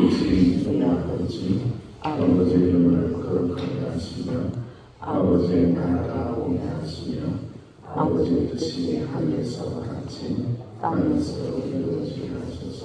이신 우리 아버지 이름을 거룩하게 하시며 아버지의 나라가 오게 하시며 아버지의 뜻이 하늘에서 같이 땅에서도 이루어지게 하소서.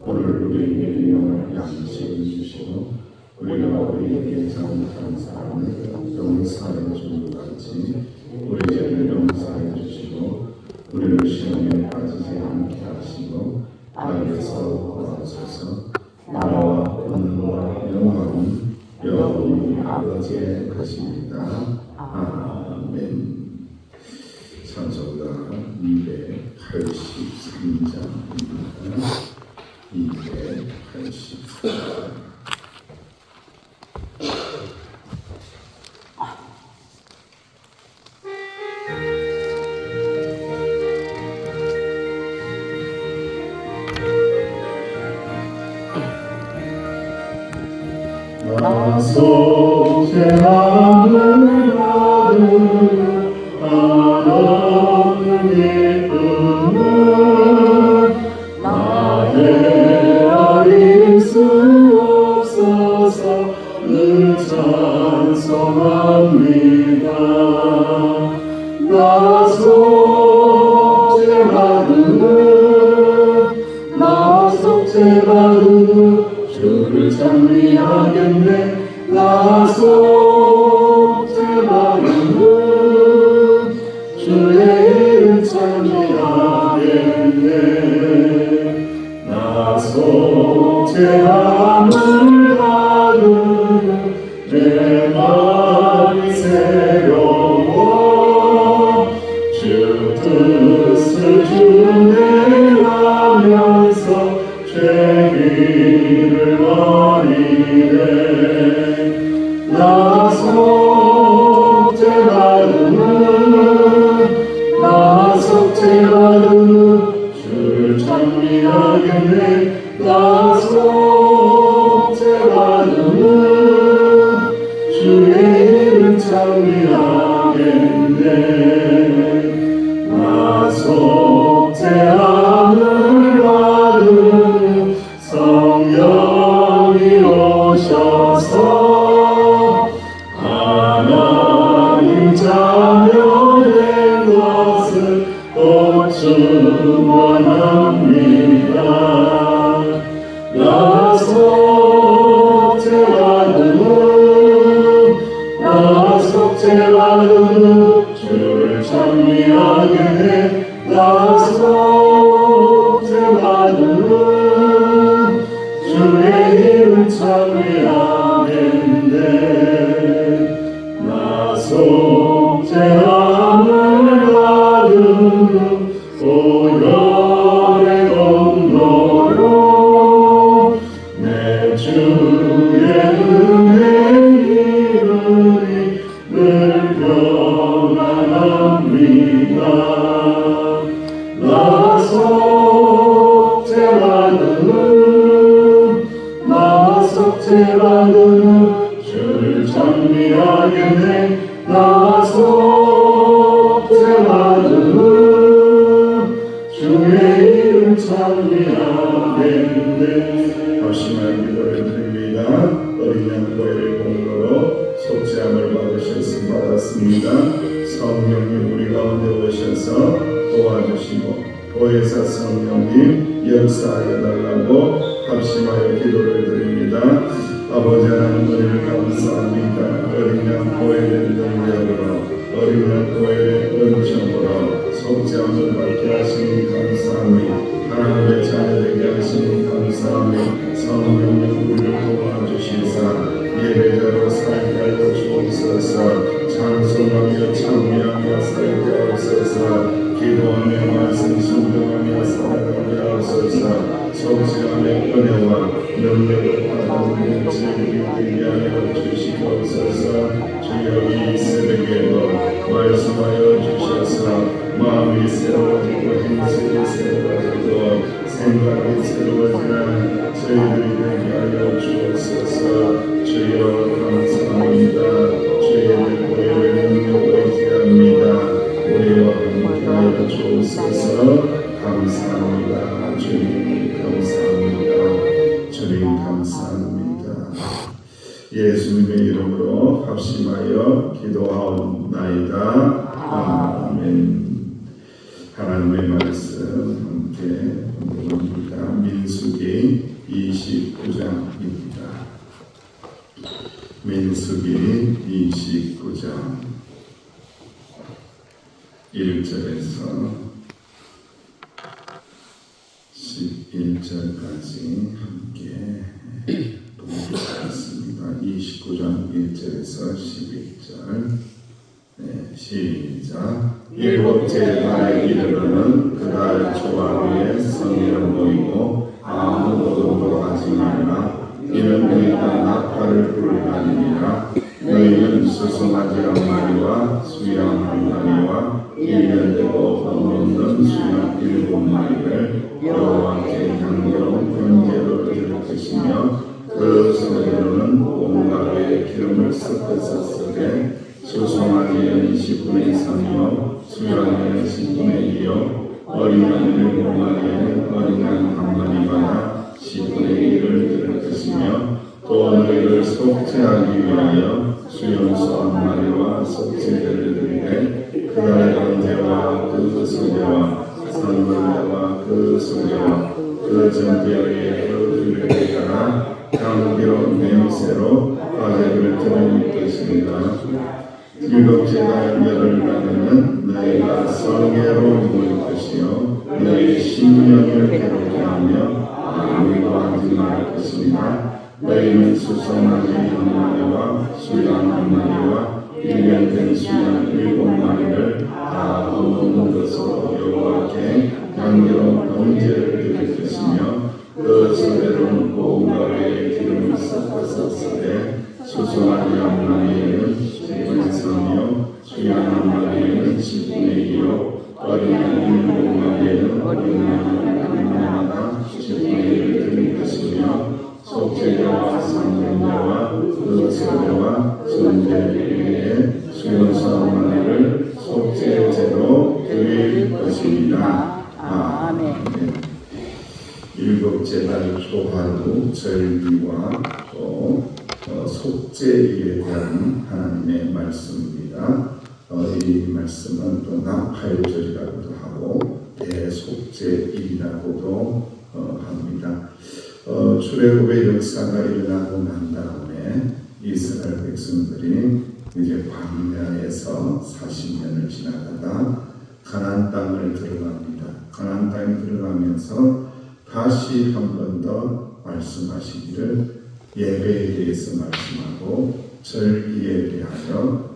오늘 우리에게 일용할 양식을 주시고 우리가 우리에게 잘못한 사람을 용서해 주는 것 같이 우리 죄를 용서해 주시고 우리를 시험에 빠지지 않게 하시고 악에서 구하소서. 나라와 권능과 영광은 여호와 아버지의 것입니다. 아멘. 찬송가 283장입니다. 283장. 나서 죄악을 받으려 하나님의 은혜 나의 아릴 수 없어서 늘 찬송합니다. 나서 죄받으려 주를 찬미하겠네. 나서 죄받으려 주의 이름 찬미하겠네. 나서 죄함을 받으려 내 마음이 새로워 주 뜻을 준행하면서 죄기를 버리네. 나서 죄받으려 주를 찬미하겠네. 나서 죄받으려 주의 이름 찬미하겠네. 나서 죄함을 받으려 성령이 오셔서 하나님 자녀 된 것을 꼭 축원합니다. 나서 죄받으려 주를 찬미하겠네. 나서 죄받으려 주의 이름 찬미하겠네. 나서 죄함을 받으려 오열의 공로로 내 주의 은혜 이르리 늘 평안합니다. 나서 죄받으려 주를 찬미하겠네. 나서 죄받으려 주의 이름 찬미하겠네. 합심한 기도를 드립니다. 어린 양 보혜의 공로로 속죄함을 받으셨음 받았습니다. 성령님 우리 가운데 오셔서 도와주시고 보혜사 성령님 역사하여 달라고 합심하여 기도를 드립니다. 아버지 하나님 은혜를 감사합니다. 어린 양 보혜의 능력으로 어린 양 보혜의 은총으로 속죄함을 받게 하시니 감사합니다. 하나님의 자녀되게 하시니 감사합니다. 성령님 우리를 도와주시사 예배자로 살게 하여 주옵소서. 찬송하며 찬미하며 살게 하옵소서. 기도하며 말씀 순종하며 살아가게 하옵소서. 속죄함의 은혜와 능력을 받아들이는 즐기게 하여 주시옵소서. 주여 이 새벽에도 말씀하여 주셔서 마음이 새로워지고 행실이 새로워지고 생각이 새로워지는 저희들이 되게 하여 주옵소서. 주여 감사합니다. 주의 보혈의 능력을 의지합니다. 우리와 함께 하여 주옵소서. 감사합니다. 주님 감사합니다. 주님 감사합니다. 예수님의 이름으로 합심하여 기도하옵나이다. 아멘. 하나님의 말씀 함께 공부합니다. 민수기 29장입니다. 민수기 29장 1절에서 11절까지 함께 보겠습니다. 29장 1절에서 11절. 시작. 일곱째 달에 이르러는 그달 초하루에 성회를 모이고 아무 노동도 하지 말라. 이는 너희가 낙타를 불가니라. 너희는 수송아지 한 마리와 수양 한 마리와 1년 되고 흠없는 수양 7마리를 여호와께 향기로운 번제로 드릴 것이며 그 소재로는 온갖 기름을 섞어서 쓰되 수송아지는 10분의 3이요 수양은 10분의 2요 어린 양 7마리에는 어린 양 한 마리마다 10분의 1을 드릴 것이며 또 너희를 속죄하기 위하여 수염소 한 마리와 속죄제를 드리되 그달의 번제와 그 소제와 선물제와 그 소제와 그 전제의 그 규례에 따라 향기로운 냄새로 화제를 드릴 것입니다. 일곱째 달 열흘간에는 너희가 성회로 모일 것이요 너희 신령을 괴롭게 하며 아무리도 하지 말 것입니다. 너희는 수송아지 한 마리와 수양 한 마리와 1년 된 수양 7마리를 다 흠없는 것으로 여호와께 향기로운 번제를 드릴 것이며 그 소재로는 온갖 기름을 섞어서 쓰되 수송아지 한 마리에는 10분의 3이요 수양 한 마리에는 10분의 2요 어린 양 7마리에는 어린 양 하나마다 10분의 1을 드릴 것이며 속죄제와 상분제와 그 소제와 전제에 수염소 한 마리를 속죄제로 드릴 것입니다. 아멘. 일곱째 달 초하루 절기와 또 속죄일에 대한 하나님의 말씀입니다. 이 말씀은 또 나팔절이라고도 하고 대속죄일이라고도 합니다. 출애굽의 역사가 일어나고 난 다음에 이스라엘 백성들이 이제 광야에서 40년을 지나다가 가나안 땅을 들어갑니다. 가나안 땅에 들어가면서 다시 한 번 더 말씀하시기를 예배에 대해서 말씀하고 절기에 대하여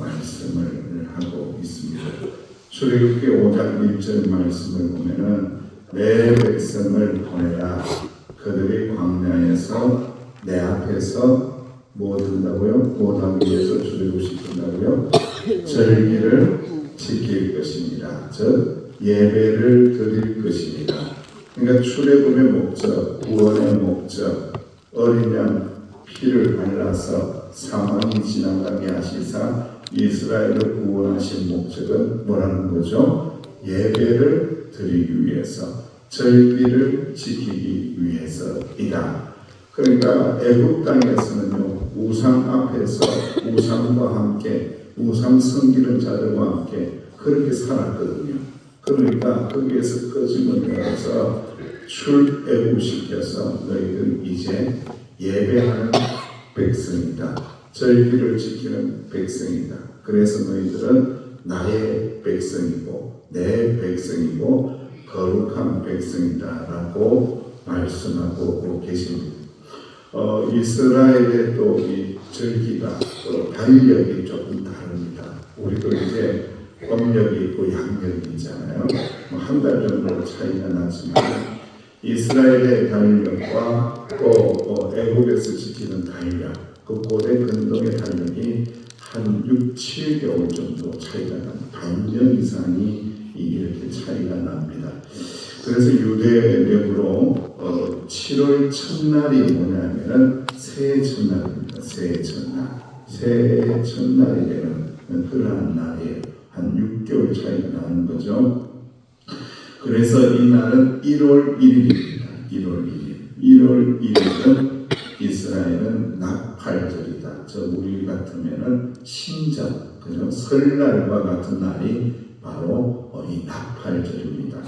말씀을 하고 있습니다. 출애굽기 5장 1절 말씀을 보면은 내 백성을 보내라. 그들이 광야에서 내 앞에서 뭐 든다고요? 뭐하기 위해서 출애굽시킨다고요? 절기를 지킬 것입니다. 즉 예배를 드릴 것입니다. 그러니까 출애굽의 목적, 구원의 목적, 어린 양 피를 발라서 사망이 지나가게 하시사 이스라엘을 구원하신 목적은 뭐라는 거죠? 예배를 드리기 위해서, 절기를 지키기 위해서이다. 그러니까 애굽 땅에서는요, 우상 앞에서 우상과 함께, 우상 섬기는 자들과 함께 그렇게 살았거든요. 그러니까 거기에서 꺼짐을 내어서 출애굽시켜서 너희들 이제 예배하는 백성이다. 절기를 지키는 백성이다. 그래서 너희들은 나의 백성이고 내 백성이고 거룩한 백성이다 라고 말씀하고 계십니다. 이스라엘의 또 이 절기가 또 달력이 조금 다릅니다. 우리도 이제 음력이 있고 양력이 있잖아요. 한 달 정도 차이가 나지만 이스라엘의 달력과 또 애굽에서 지키는 달력, 그 고대 근동의 달력이 한 6, 7개월 정도 차이가 납니다. 반년 이상이 이렇게 차이가 납니다. 그래서 유대력으로 7월 첫날이 뭐냐면은 새해 첫날입니다. 새해 첫날. 새해 첫날이 되는 그러한 날이에요. 한 6개월 차이가 나는 거죠. 그래서 이 날은 1월 1일입니다. 1월 1일. 1월 1일은 하면은 신전, 그죠? 설날과 같은 날이 바로 이 나팔절입니다.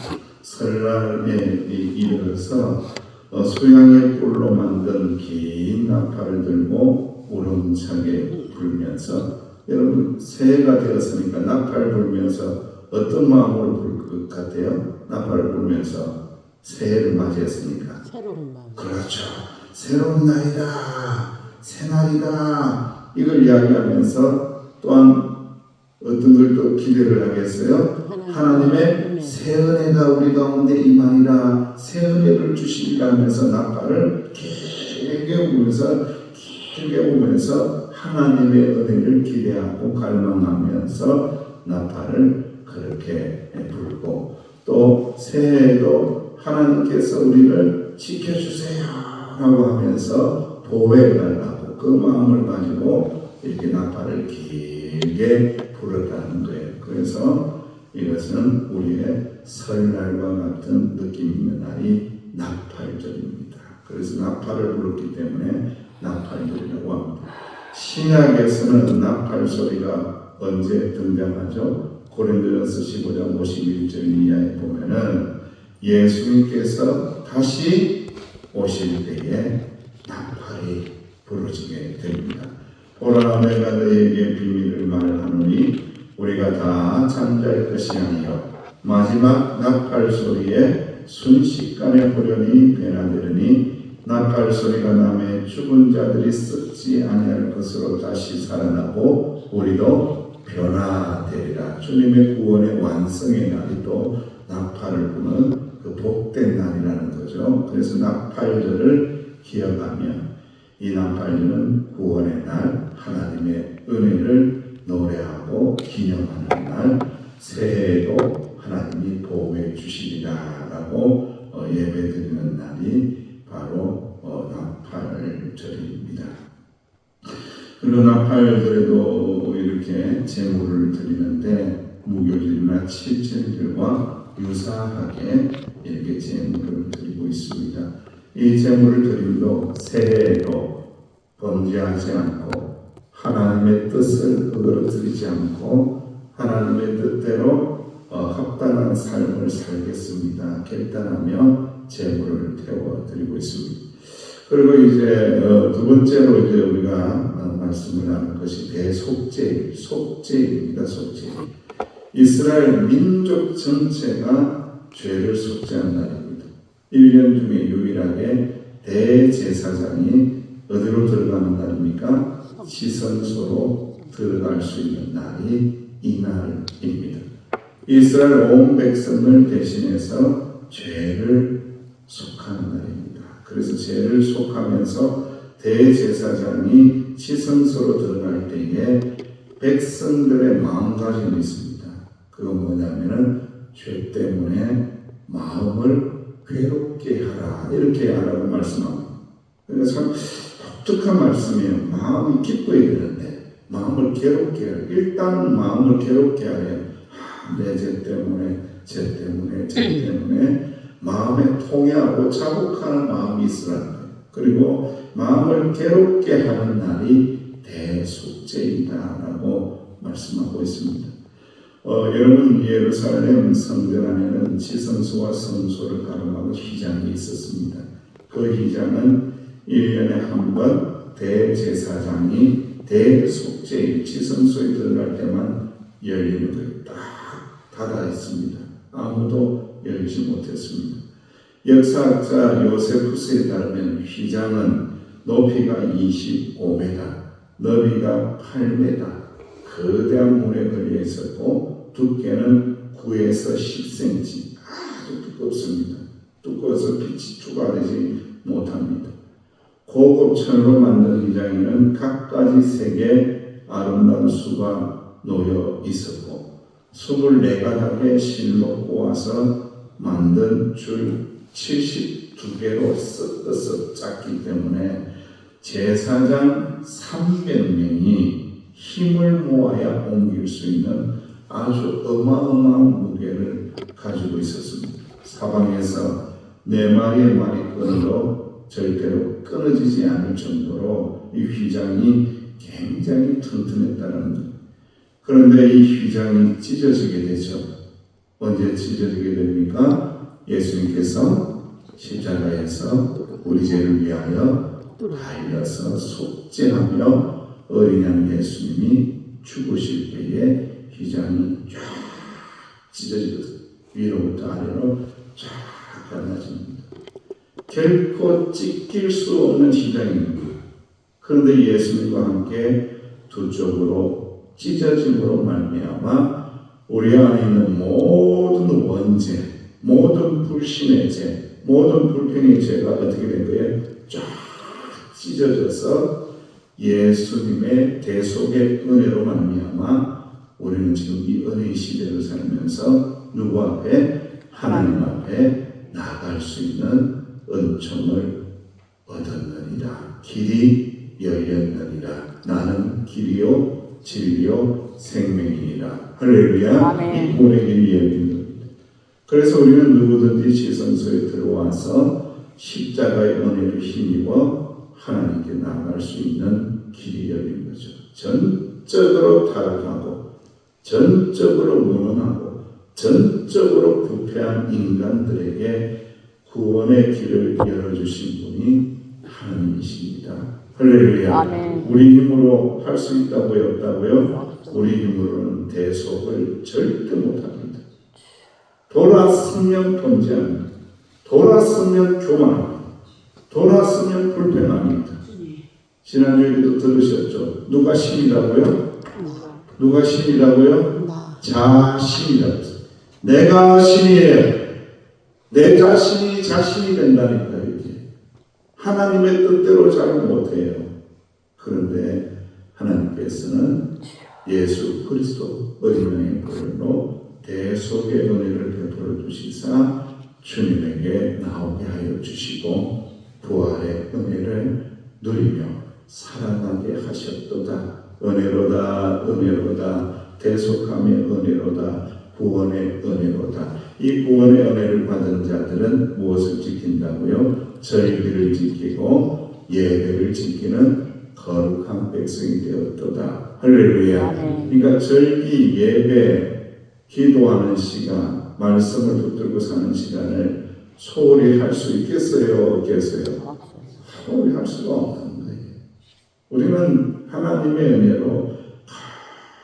설날에 이르러서 소양의 뿔로 만든 긴 나팔을 들고 우렁차게 불면서, 여러분 새해가 되었으니까 나팔 불면서 어떤 마음으로 불 것 같아요? 나팔을 불면서 새해를 맞이했으니까 새로운 마음. 그렇죠. 새로운 날이다, 새날이다, 이걸 이야기하면서 또한 어떤 걸 또 기대를 하겠어요? 하나님의 새 은혜가 우리 가운데 임하리라, 새 은혜를 주시리라 하면서 나팔을 길게 불면서 하나님의 은혜를 기대하고 갈망하면서 나팔을 그렇게 불고, 또 새해에도 하나님께서 우리를 지켜주세요 라고 하면서 보호해달라고 그 마음을 가지고 이렇게 나팔을 길게 불었다는 거예요. 그래서 이것은 우리의 설날과 같은 느낌 있는 날이 나팔절입니다. 그래서 나팔을 불었기 때문에 나팔절이라고 합니다. 신약에서는 나팔 소리가 언제 등장하죠? 고린도전서 15장 51절 이하에 보면은 예수님께서 다시 오실 때에 나팔이 부러지게 됩니다. 오라 내가 너희에게 비밀을 말하노니 우리가 다 잠잘 것이 아니요 마지막 나팔 소리에 순식간에 호련히 변화되리니 나팔 소리가 나매 죽은 자들이 썩지 아니할 것으로 다시 살아나고 우리도 변화되리라. 주님의 구원의 완성의 날이 또 나팔을 부는 그 복된 날이라는 거죠. 그래서 나팔절을 기억하며, 이 나팔절은 구원의 날, 하나님의 은혜를 노래하고 기념하는 날, 새해에도 하나님이 보호해 주시리라라고 예배드리는 날이 바로 나팔절입니다. 그리고 나팔절에도 이렇게 제물을 드리는데 무교절이나 칠칠절과 유사하게 이렇게 제물을 드리고 있습니다. 이 제물을 드림도 새해에도 범죄하지 않고 하나님의 뜻을 어그러뜨리지 않고 하나님의 뜻대로 합당한 삶을 살겠습니다 결단하며 제물을 태워드리고 있습니다. 그리고 이제 두 번째로 이제 우리가 말씀을 하는 것이 대속죄, 속죄입니다. 속죄. 이스라엘 민족 전체가 죄를 속죄한 날입니다. 1년 중에 유일하게 대제사장이 어디로 들어가는 날입니까? 지성소로 들어갈 수 있는 날이 이 날입니다. 이스라엘 온 백성을 대신해서 죄를 속하는 날입니다. 그래서 죄를 속하면서 대제사장이 지성소로 들어갈 때에 백성들의 마음가짐이 있습니다. 그건 뭐냐면은 죄 때문에 마음을 괴롭게 하라, 이렇게 하라고 말씀합니다. 그러니까 참 독특한 말씀이에요. 마음이 기뻐야 되는데 마음을 괴롭게 하라. 일단 마음을 괴롭게 하면 내 죄 때문에, 죄 때문에 마음에 통해하고 자극하는 마음이 있으라는 거예요. 그리고 마음을 괴롭게 하는 날이 대속죄이다라고 말씀하고 있습니다. 여러분, 예루살렘 성전 안에는 지성소와 성소를 가름하고 휘장이 있었습니다. 그 휘장은 1년에 한 번 대제사장이 대속죄 지성소에 들어갈 때만 열리는 거예요. 딱 닫아 있습니다. 아무도 열지 못했습니다. 역사학자 요세푸스에 따르면 휘장은 높이가 25m, 너비가 8m, 거대한 문에 걸려 있었고 두께는 9에서 10cm, 아주 두껍습니다. 두꺼워서 빛이 추가되지 못합니다. 고급 천으로 만든 휘장에는 각가지 색의 아름다운 수가 놓여 있었고 24가닥의 실로 꼬아서 만든 줄 72개로 섞어서 짰기 때문에 제사장 300명이 힘을 모아야 옮길 수 있는 아주 어마어마한 무게를 가지고 있었습니다. 사방에서 4마리의 마리끈으로 절대로 끊어지지 않을 정도로 이 휘장이 굉장히 튼튼했다는 것. 그런데 이 휘장이 찢어지게 되죠. 언제 찢어지게 됩니까? 예수님께서 십자가에서 우리 죄를 위하여 달려서 속죄하며 어린 양 예수님이 죽으실 때에 휘장이 쫙 찢어지거든요. 위로부터 아래로 쫙 갈라집니다. 결코 찢길 수 없는 휘장입니다. 그런데 예수님과 함께 두 쪽으로 찢어짐으로 말미암아 우리 안에 있는 모든 원죄, 모든 불신의 죄, 모든 불평의 죄가 어떻게 된 거예요? 쫙 찢어져서 예수님의 대속의 은혜로 말미암아 우리는 지금 이 은혜의 시대를 살면서 누구 앞에? 하나님 앞에 나아갈 수 있는 은총을 얻었느니라. 길이 열렸느니라. 나는 길이요 진리요 생명이니라. 할렐루야. 이 문의 길이 열린 겁니다. 그래서 우리는 누구든지 지성소에 들어와서 십자가의 은혜를 힘입어 하나님께 나아갈 수 있는 길이 열린 거죠. 전적으로 타락하고 전적으로 무능하고 전적으로 부패한 인간들에게 구원의 길을 열어주신 분이 하나님이십니다. 할렐루야. 우리 힘으로 할 수 있다고요? 없다고요? 우리 힘으로는 대속을 절대 못합니다. 돌았으면 범죄합니다. 돌았으면 교만합니다. 돌았으면 불평합니다. 지난주에도 들으셨죠? 누가 신이라고요? 누가 신이라고요? 자신이라고. 내가 신이에요. 내 자신이 자신이 된다니까. 이게 하나님의 뜻대로 잘 못해요. 그런데 하나님께서는 예수 그리스도 어린 양의 보혈로 대속의 은혜를 베풀어 주시사 주님에게 나오게 하여 주시고 부활의 은혜를 누리며 살아가게 하셨도다. 은혜로다, 은혜로다, 대속함의 은혜로다, 구원의 은혜로다. 이 구원의 은혜를 받은 자들은 무엇을 지킨다고요? 절기를 지키고 예배를 지키는 거룩한 백성이 되었도다. 할렐루야. 그러니까 절기, 예배, 기도하는 시간, 말씀을 붙들고 사는 시간을 소홀히 할 수 있겠어요? 없겠어요? 소홀히 할 수가 없는 거예요. 우리는 하나님의 은혜로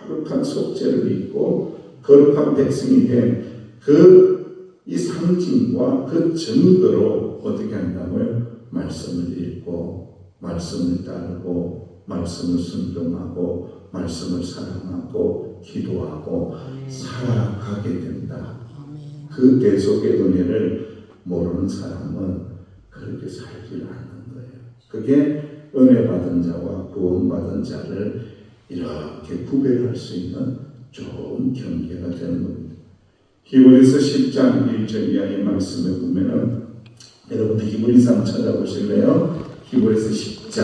거룩한 속죄를 입고 거룩한 백성이 된 이 상징과 그 증거로 어떻게 한다고요? 말씀을 읽고 말씀을 따르고 말씀을 순종하고 말씀을 사랑하고 기도하고 살아가게 된다. 그 대속의 은혜를 모르는 사람은 그렇게 살지 않는 거예요. 그게 은혜 받은 자와 구원 받은 자를 이렇게 구별할 수 있는 좋은 경계가 되는 겁니다. 히브리서 10장 1절 이하의 말씀에 보면은 여러분들 히브리서 찾아보실래요? 히브리서 10장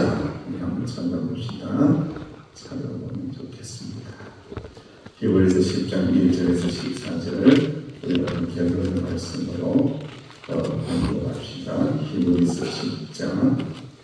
한번 찾아봅시다. 찾아보면 좋겠습니다. 히브리서 10장 1절에서 14절을 여러분 결론의 말씀으로 공부합시다. 히브리서 10장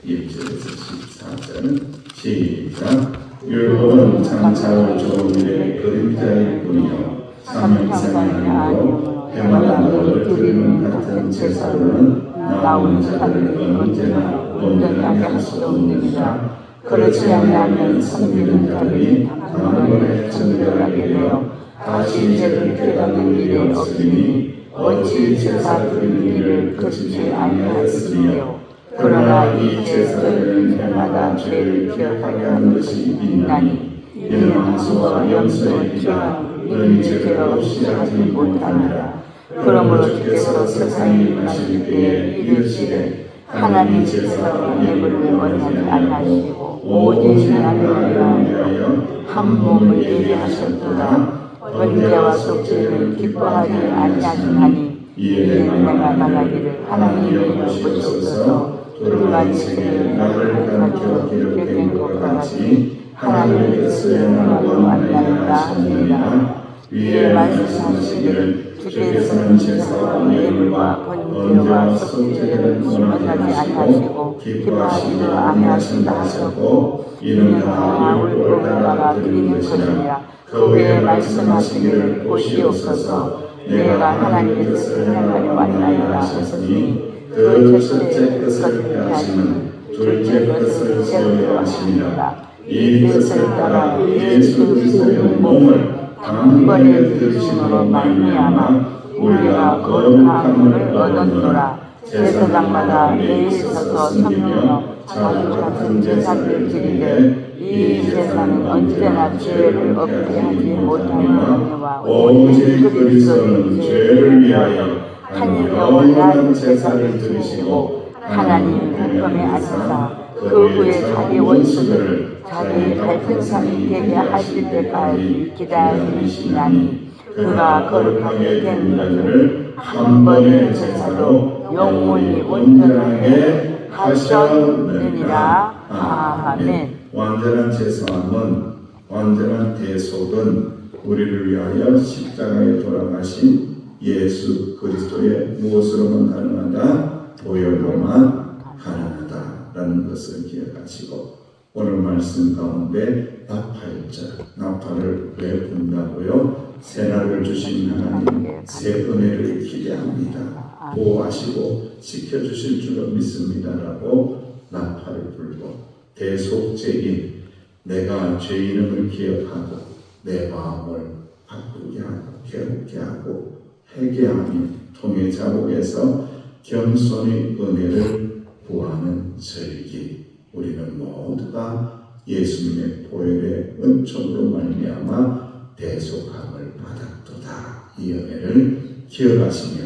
1절에서 14절 시작. 율법은 장차 좋은 일의 그림자일 뿐이요 사명상이 아니고 해마다 너를 드리는 같은 제사로는 나오는 자들을 언제나 온전하게 할 수 없느니라. 그렇지 아니하면 섬기는 자들이 다음번에 정결하게 되어 다시 죄를 깨닫는 일이 없으니 어찌 제사 드리는 일을 그치지 아니하였으며 그러나 이 제사들은 해마다 죄를 기억하게 하는 것이 있나니 이는 항소와 염소의 피가 너희 죄가 없이 하지 못하니라. 그러므로 주께서 세상에 임하실 때에 이르시되 하나님 제사로 예물을 원하지 아니하시고 오직 나를 위하여 한 몸을 예비하셨도다. 번제와 속죄를 기뻐하지 아니하시나니 이에 내가 말하기를 하나님이 여보시옵소서 두루마리 새를 나를 가르쳐 기록된 것 같이 하나님의 뜻을 나로 만나는가 하니라. 위에 말씀하시기를 주께서는 제사와 예물과 번제와 속죄제를 원하지 아니하시고 기뻐하지도 아니하신다 하셨고 이는 다 옳고 그르다가 드리는 것이니라. 그 후에 말씀하시기를 보시옵소서 내가 하나님의 뜻을 행하려 왔나이다 하셨으니 그 첫째 것을 피하시는 둘째 것을 세우려 하시니라. 이 뜻을 따라 예수 그리스도의 몸을 단번에 들으심으로 말미암아 우리가 거룩함을 얻었노라. 제사장마다 매일 서서 섬기며 자주 같은 제사를 드리되 이 제사는 언제나 죄를 없게 하지 못하느니와 오직 그리스도는 죄를 위하여 한 영원한 제사를 드리시고 하나님 백성에 앉으사 그 후에 자기 원수들을 자기 발등상에 되게 하실 때까지 기다리시나니 그가 거룩하게 된 너희를 한 번의 제사로 영원히 온전하게 하셨느니라. 아멘. 완전한 제사함은 완전한 대속은 우리를 위하여 십자가에 돌아가신 예수 그리스도의 무엇으로만 가능하다? 보혈로만 가능하다라는 것을 기억하시고 오늘 말씀 가운데 나팔자, 나팔을 왜 분다고요? 새날을 주신 하나님 새 은혜를 기대합니다. 보호하시고 지켜주실 줄로 믿습니다라고 나팔을 불고 대속죄인 내가 죄 이름을 기억하고 내 마음을 바꾸게 하고 괴롭게 하고 회개하며 통해 자복해서 겸손히 은혜를 구하는 절기 우리는 모두가 예수님의 보혈의 은총으로 말미암아 대속함을 받았도다. 이 은혜를 기억하시며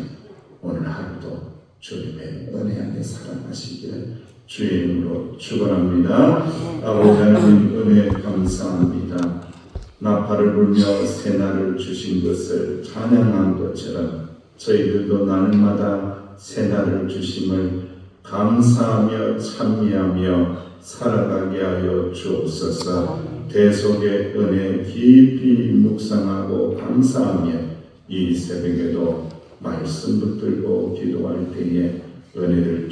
오늘 하루도 주님의 은혜 안에 살아가시기를 주의 이름으로 축원합니다. 아버지 하나님 은혜 감사합니다. 나팔을 불며 새날을 주신 것을 찬양한 것처럼 저희들도 날마다 새날을 주심을 감사하며 찬미하며 살아가게 하여 주옵소서. 대속의 은혜 깊이 묵상하고 감사하며 이 새벽에도 말씀 붙들고 기도할 때에 은혜를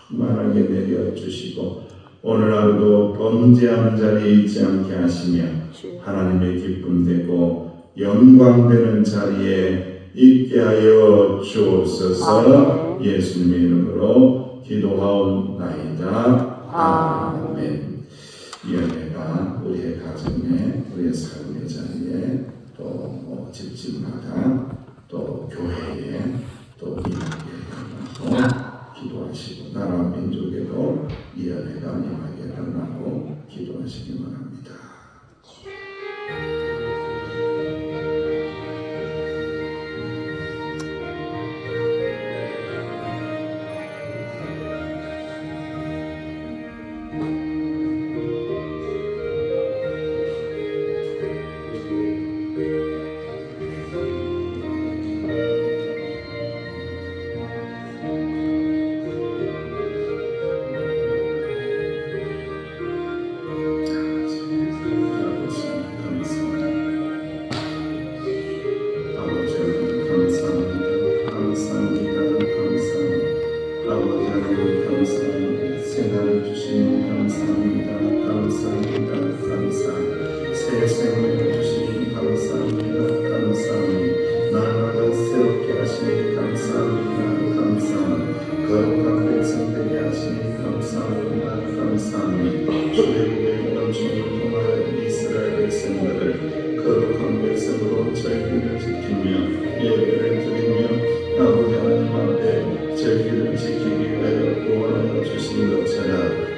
충만하게 내려주시고 오늘 하루도 범죄하는 자리에 있지 않게 하시며 하나님의 기쁨 되고 영광되는 자리에 있게 하여 주옵소서. 예수님의 이름으로 기도하옵나이다. 아멘. 이 은혜가 우리의 가정에 우리의 삶의 자리에 또 집집마다 또 교회에 또 임하게 기도하시고 나라 민족에도 이 은혜가 임하게 달라고 기도하시기 바랍니다.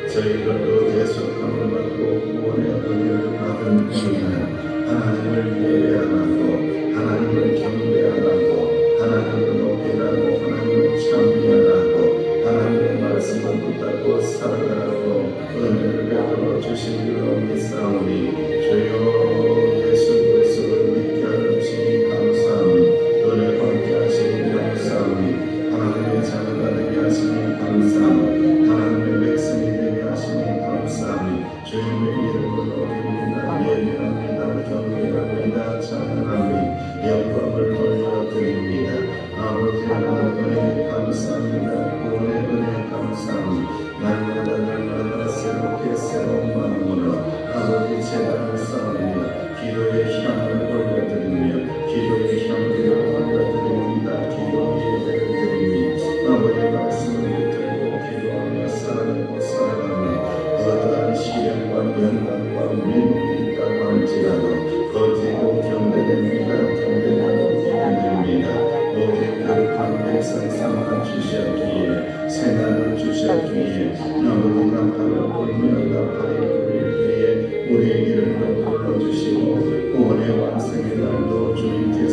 저희들도 대속함을 받고 구원의 은혜를 받은 이는 하나님을 예배하고 하나님을 경배하고 하나님을 높이라고 하나님을 찬미하라고 하나님의 말씀을 붙잡고 살아가라고 은혜를 베풀어 주신 줄로 믿사오니 주여 예수 그리스도를 믿게 하여 주시니 감사하니 은혜 받게 하시니 감사하니 하나님의 자녀가 되게 하시니 감사하니 하나님의 백성이 되게 하시니 감사하니 주님의 이름을 올립니다. 예배합니다. 경배합니다. 찬양합니다. 영광을 돌려드립니다. 주님께서